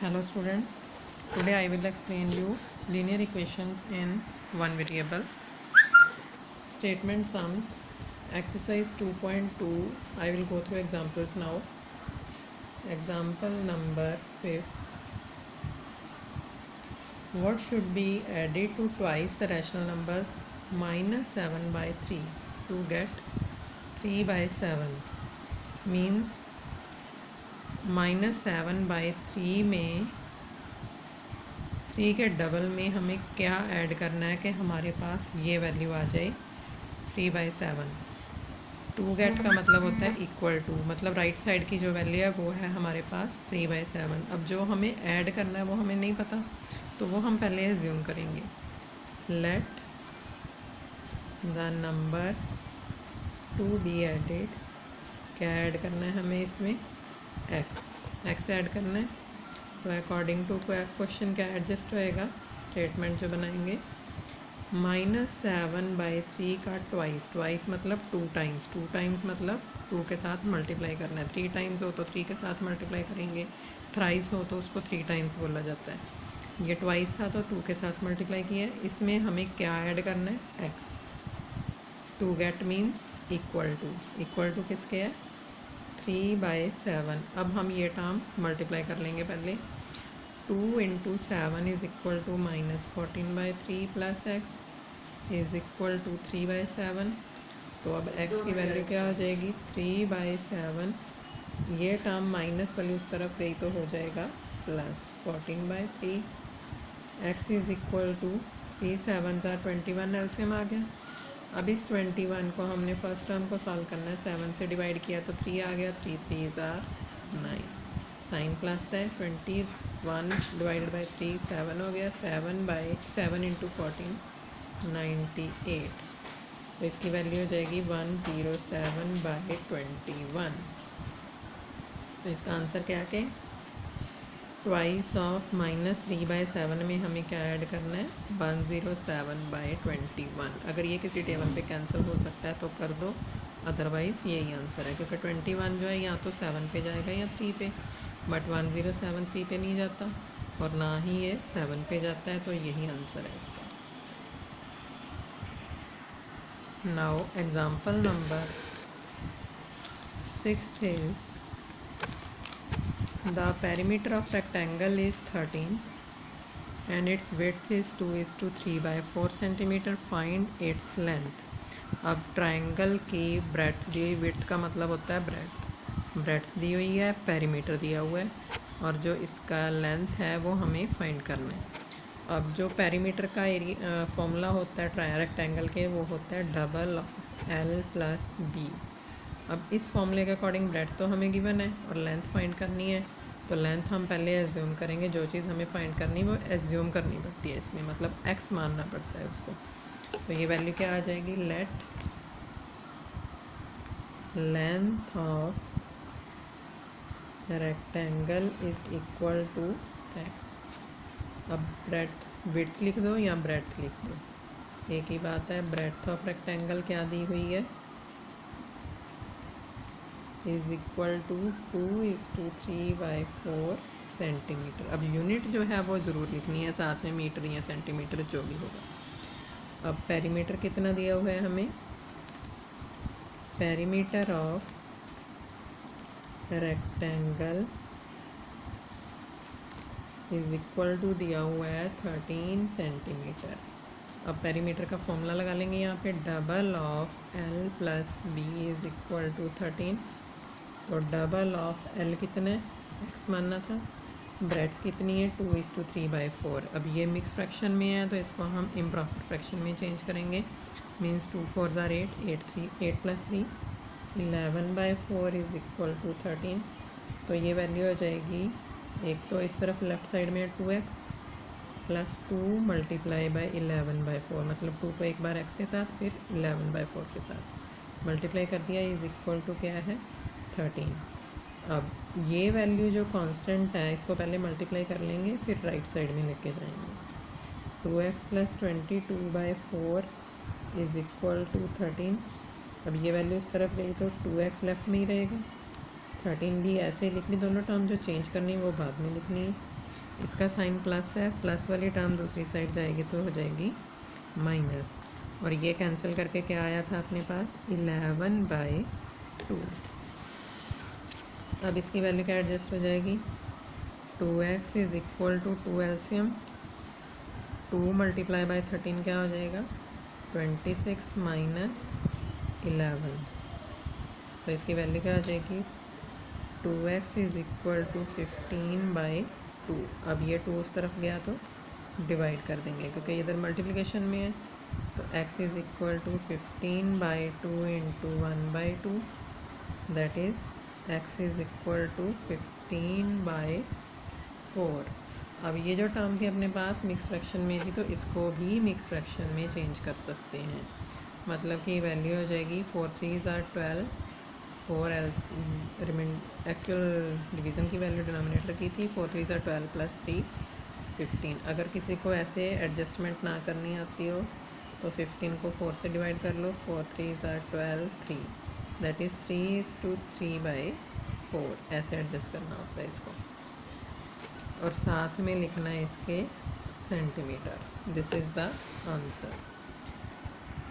Hello students, today I will explain you linear equations in one variable. Statement sums, exercise 2.2. I will go through examples now. Example number 5. What should be added to twice the rational numbers minus 7 by 3 to get 3 by 7? Means minus 7 by 3 में 3 के double में हमें क्या add करना है कि हमारे पास ये वैल्यू आ जाए 3 बाई 7। 2 गेट का मतलब होता है इक्वल टू, मतलब राइट साइड की जो वैल्यू है वो है हमारे पास 3 बाई 7। अब जो हमें ऐड करना है वो हमें नहीं पता, तो वो हम पहले एज्यूम करेंगे। Let the number to be added, क्या ऐड करना है हमें इसमें, एक्स ऐड करना है। तो अकॉर्डिंग टू क्वेश्चन क्या एडजस्ट होएगा, स्टेटमेंट जो बनाएंगे माइनस 7 बाई 3 का ट्वाइस मतलब 2 टाइम्स मतलब 2 के साथ मल्टीप्लाई करना है। 3 टाइम्स हो तो 3 के साथ मल्टीप्लाई करेंगे, थ्राइस हो तो उसको 3 टाइम्स बोला जाता है। ये ट्वाइस था तो 2 के साथ मल्टीप्लाई किया है। इसमें हमें क्या ऐड करना है, X. 2 get means equal to किसके है, 3 बाई 7। अब हम ये टर्म मल्टीप्लाई कर लेंगे पहले। 2 into 7 is equal to minus 14 by 3 plus X is equal to 3 by 7। तो अब x की वैल्यू क्या हो जाएगी, 3 बाई 7। ये टर्म माइनस वाली उस तरफ गई तो हो जाएगा plus 14 by 3। x is equal to 3 7 का 21 एलसीएम आ गया। अब इस 21 को हमने फर्स्ट टर्म को सॉल्व करना है, 7 से डिवाइड किया तो 3 आ गया, 3 3 आर 9। साइन प्लस है, 21 डिवाइडेड बाई 3 7 हो गया, 7 इंटू 14 98। तो इसकी वैल्यू हो जाएगी 107 बाई 21। तो इसका आंसर क्या है, ट्वाइस ऑफ माइनस 3 बाई 7 में हमें क्या ऐड करना है, 107 बाई 21। अगर ये किसी टेबल पे कैंसिल हो सकता है तो कर दो, अदरवाइज़ यही आंसर है, क्योंकि 21 जो है या तो 7 पे जाएगा या 3 पे, बट 107 3 पे नहीं जाता और ना ही ये 7 पे जाता है, तो यही आंसर है इसका। Now example number 6 is the perimeter of rectangle is 13 and its width is 2:3 by 4 centimeter. Find its length. अब ट्रायंगल की ब्रेड्थ दी हुई, विड्थ का मतलब होता है ब्रेड्थ दी हुई है, पेरीमीटर दिया हुआ है और जो इसका लेंथ है वो हमें फाइंड करना है। अब जो पेरीमीटर का एरिया फॉर्मूला होता है रेक्टेंगल के, वो होता है डबल एल प्लस बी। अब इस फॉर्मूले के अकॉर्डिंग ब्रेड्थ तो हमें गिवन है और लेंथ फाइंड करनी है, तो लेंथ हम पहले एज्यूम करेंगे। जो चीज़ हमें फाइंड करनी वो एज्यूम करनी पड़ती है इसमें, मतलब एक्स मानना पड़ता है उसको। तो ये वैल्यू क्या आ जाएगी, let length of rectangle is equal to X. अब ब्रेड्थ विड्थ लिख दो या ब्रेड्थ लिख दो, एक ही बात है। ब्रेड्थ ऑफ रेक्टेंगल क्या दी हुई है, is equal to 2:3 by 4 centimetre. अब यूनिट जो है वो ज़रूर लिखनी है, साथ में मीटर या सेंटीमीटर जो भी होगा। अब पेरीमीटर कितना दिया हुआ है हमें, perimeter of rectangle is equal to दिया हुआ है 13 सेंटीमीटर। अब पेरीमीटर का फॉर्मूला लगा लेंगे यहाँ पे, double of L plus B is equal to 13। तो डबल ऑफ एल कितना है, एक्स मानना था, ब्रेड्थ कितनी है 2:3 बाई 4। अब ये मिक्स फ्रैक्शन में है तो इसको हम इम्प्रॉपर फ्रैक्शन में चेंज करेंगे। मीन्स 2 4 ज़ार 8 plus 3 11 by 4 is equal to 13। तो ये वैल्यू हो जाएगी, एक तो इस तरफ लेफ़्ट साइड में 2x plus 2 multiply by 11 by 4, मतलब 2 को एक बार x के साथ फिर 11 बाई 4 के साथ मल्टीप्लाई कर दिया, इज़ इक्वल टू क्या है 13। अब ये वैल्यू जो कांस्टेंट है इसको पहले मल्टीप्लाई कर लेंगे, फिर राइट साइड में लेके जाएंगे। 2x plus 22 by 4 is equal to 13। अब ये वैल्यू इस तरफ गई तो 2x लेफ्ट में ही रहेगा, 13 भी ऐसे ही लिखनी, दोनों टर्म जो चेंज करनी है वो बाद में लिखनी है। इसका साइन प्लस है, प्लस वाली टर्म दूसरी साइड जाएगी तो हो जाएगी माइनस, और ये कैंसिल करके क्या आया था अपने पास 11/2। अब इसकी वैल्यू क्या एडजस्ट हो जाएगी, 2x is equal to 2 LCM 2 multiply by 13 क्या हो जाएगा 26 माइनस 11, तो इसकी वैल्यू क्या हो जाएगी 2x इज़ इक्वल टू 15/2। अब ये 2 उस तरफ गया तो डिवाइड कर देंगे क्योंकि इधर मल्टीप्लिकेशन में है, तो x is equal to 15/2 into 1/2, that is x is equal to 15/4। अब ये जो टर्म थी अपने पास मिक्स फ्रैक्शन में थी, तो इसको भी मिक्स फ्रैक्शन में चेंज कर सकते हैं, मतलब कि वैल्यू हो जाएगी 4 3 ज़ार 12, 4 एक्चुअल डिवीज़न की वैल्यू डिनोमिनेटर की थी 4 3 ज़ार 12 प्लस 3 15। अगर किसी को ऐसे एडजस्टमेंट ना करनी आती हो तो 15 को 4 से डिवाइड कर लो, 4 3 ज़ार 12 3, दैट इज़ 3:3/4, ऐसे एडजस्ट करना होता है इसको, और साथ में लिखना है इसके centimetre. This is the answer.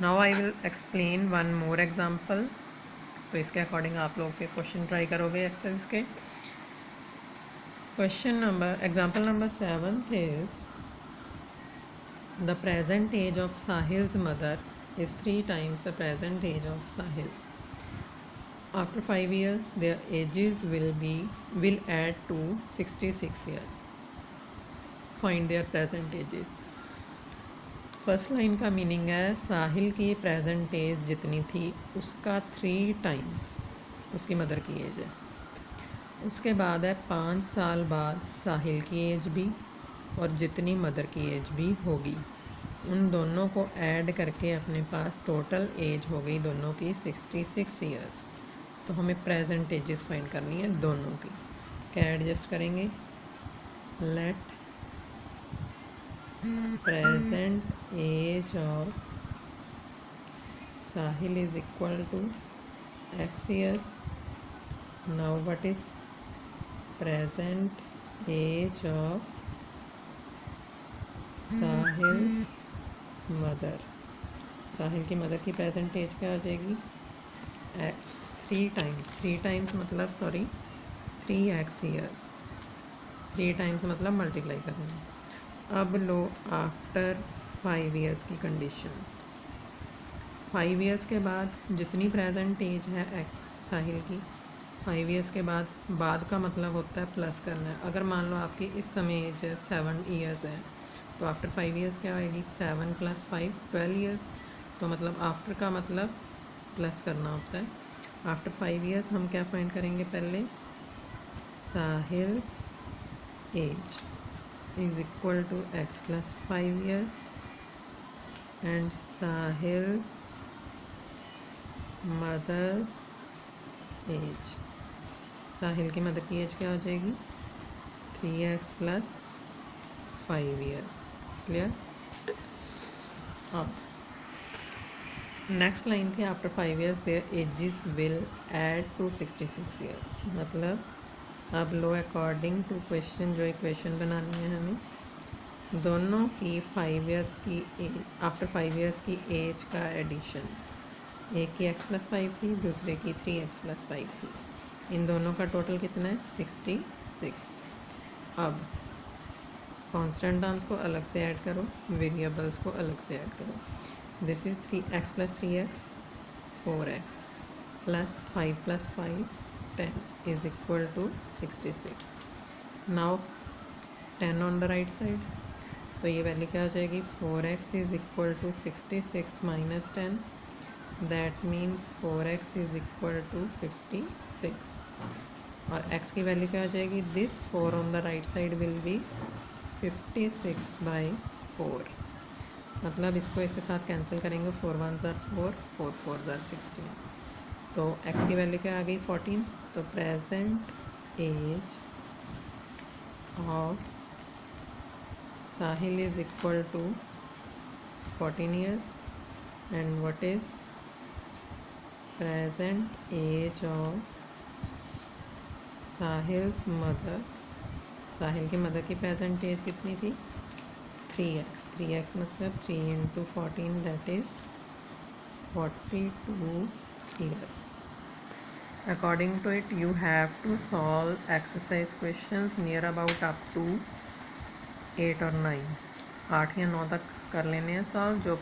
Now I will explain one more example, तो इसके अकॉर्डिंग आप लोग के क्वेश्चन ट्राई करोगे एक्सरसाइज के। Question number example number 7 is the present age of Sahil's mother is 3 times the present age of Sahil. After 5 years, their ages will add to 66 years. Find their present ages. First line का meaning है साहिल की present as जितनी थी उसका 3 times उसकी mother की as है। उसके बाद है 5 साल बाद साहिल की एज भी और जितनी मदर की एज भी होगी, उन दोनों को ऐड करके अपने पास टोटल एज हो गई दोनों की 66 ईयर्स। तो हमें प्रेजेंट एजेस फाइंड करनी है दोनों की। क्या एडजस्ट करेंगे, let present age of Sahil is equal to x years। Now what is present age of Sahil mother. Sahil की मदर की प्रेजेंट एज क्या हो जाएगी 3 times मतलब 3x ईयर्स, 3 times मतलब मल्टीप्लाई करना। अब लो आफ्टर 5 ईयर्स की कंडीशन, 5 ईयर्स के बाद जितनी प्रेजेंट एज है साहिल की, 5 ईयर्स के बाद का मतलब होता है प्लस करना है। अगर मान लो आपकी इस समय एज 7 ईयर्स है तो आफ्टर 5 ईयर्स क्या होएगी 7 + 5 12 ईयर्स, तो मतलब आफ्टर का मतलब प्लस करना होता है। आफ्टर 5 ईयर्स हम क्या फाइंड करेंगे, पहले Sahil's age is equal to x + 5 years and Sahil's mother's age. Sahil की मदर की एज क्या हो जाएगी 3x + 5 ईयर्स। क्लियर। अब नेक्स्ट लाइन थी after 5 years their ages will add to 66 years, मतलब अब लो अकॉर्डिंग टू क्वेश्चन जो इक्वेशन बनानी है हमें, दोनों की 5 ईयर्स की आफ्टर 5 ईयर्स की एज का एडिशन, एक की x + 5 थी दूसरे की 3x + 5 थी, इन दोनों का टोटल कितना है 66। अब कांस्टेंट टर्म्स को अलग से ऐड करो, वेरिएबल्स को अलग से ऐड करो। This is 3x + 3x 4x + 5 + 5 10 is equal to 66। Now 10 on the right side, तो ये वैल्यू क्या हो जाएगी 4x is equal to 66 minus 10, that means 4x is equal to 56। और x की वैल्यू क्या हो जाएगी, this 4 on the right side will be 56/4, मतलब इसको इसके साथ कैंसिल करेंगे, 4 1 = 4 4 4 = 16, तो x की वैल्यू क्या आ गई 14। तो present age of Sahil is equal to 14 years and what is present age of Sahil's mother Sahil की मदर की प्रेजेंट एज कितनी थी 3x 3x मतलब 3 × 14 that is 42 years. According to it, you have to solve exercise questions near about up to 8 or 9. 8 या 9 तक कर लेने हैं सॉल्व. जो